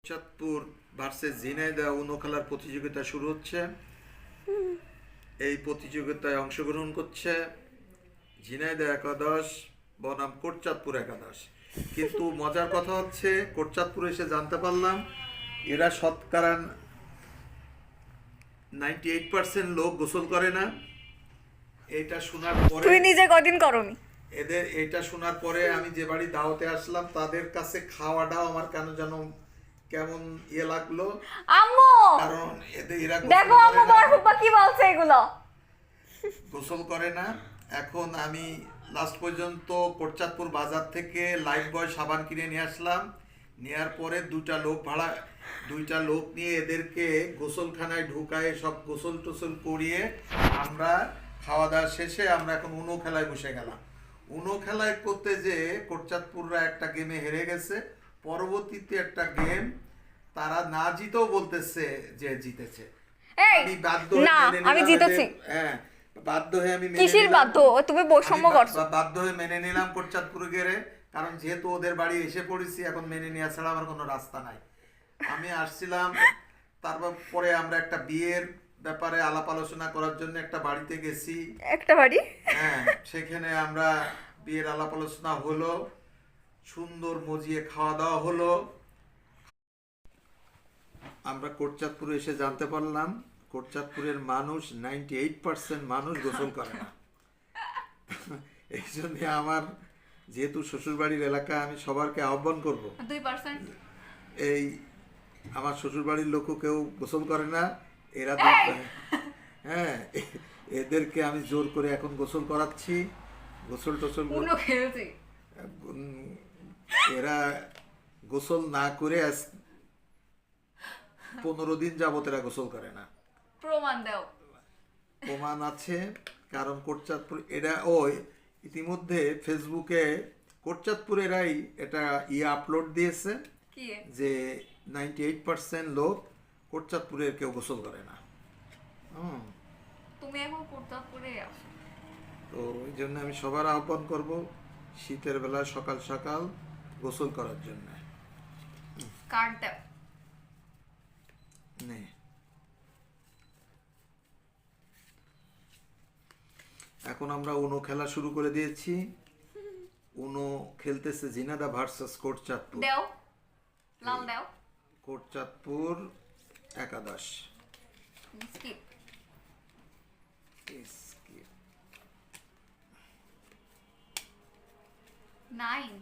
Chandpur versus Jhenaidah উনো খেলার প্রতিযোগিতা শুরু হচ্ছে। এই প্রতিযোগিতায় অংশগ্রহণ করছে ঝিনাইদহ একাদশ বনাম কোটচাঁদপুর একাদশ। কিন্তু মজার কথা হচ্ছে কোটচাঁদপুরে এসে জানতে পারলাম এরা শতকরা 98% লোক গোসল করে না। এটা শোনার পরে তুই নিজে কদিন করনি? এটা শোনার পরে আমি যে বাড়ি দাওয়াতে আসলাম তাদের কাছে খাওয়াটাও আমার কেন যেন কেমন লাগলো। আম্মু কারণ এরা দেখো আম্মু বরফুপা কি বলছে এগুলো। গোসল করে না। এখন আমি লাস্ট পর্যন্ত কোটচাঁদপুর বাজার থেকে লাইফ বয় সাবান কিনে নিয়ে আসলাম। নেওয়ার পরে দুইটা লোক নিয়ে এদেরকে গোসলখানায় ঢুকায় সব গোসল টোসল করিয়ে আমরা খাওয়া দাওয়া শেষে আমরা এখন উনো খেলায় বসে গেলাম। উনো খেলায় করতে যে কোটচাঁদপুররা একটা গেমে হেরে গেছে, পরবর্তীতে একটা গেম তারা না জিতেও বলতেছে যে জিতেছে। আমি বাধ্য আমি জিতেছি। হ্যাঁ, বাধ্য হয়ে আমি কিসের বাধ্য? তুমি বৈষম্য করছো। বাধ্য হয়ে মেনে নিলাম কোটচাঁদপুর গেরে, কারণ যেহেতু ওদের বাড়ি এসে পড়েছি এখন মেনে নেওয়া ছাড়া আমার কোনো রাস্তা নাই। আমি আসছিলাম, তারপর পরে আমরা একটা বিয়ের ব্যাপারে আলাপ আলোচনা করার জন্য একটা বাড়িতে গেছি। একটা বাড়ি? হ্যাঁ, সেখানে আমরা বিয়ের আলাপ আলোচনা হলো, সুন্দর মজিয়ে খাওয়া দাওয়া হলো। আমরা কোটচাঁদপুরে এসে জানতে পারলাম কোটচাঁদপুরের মানুষ 98% মানুষ গোসল করে না। এই জন্য আমার যেহেতু শ্বশুরবাড়ির এলাকা আমি সবারকে আহ্বান করব, 2% এই আমার শ্বশুরবাড়ির লোকও কেউ গোসল করে না। এরা হ্যাঁ, এদেরকে আমি জোর করে এখন গোসল করাচ্ছি। গোসল টোসল এরা গোসল না করে 15 দিন যাবত এরা গোসল করে না। প্রমাণ দাও। প্রমাণ আছে, কারণ কোটচাঁদপুর এরা ইতিমধ্যে ফেসবুকে কোটচাঁদপুর এরাই এটা আপলোড দিয়েছে যে 98% লোক কোটচাঁদপুরের কেউ গোসল করে না। তুমি এখন কোটচাঁদপুরে আসো। তো ওই জন্য আমি সবার আহ্বান করব শীতের বেলা সকাল সকাল গোসল করার জন্য। কার্ড দাও। নে, এখন আমরা উনো খেলা শুরু করে দিয়েছি। উনো খেলতেছে ঝিনাইদহ ভার্সেস কোটচাঁদপুর। দাও, লাল দাও। কোটচাঁদপুর একাদশ। স্কিপ। স্কিপ। 9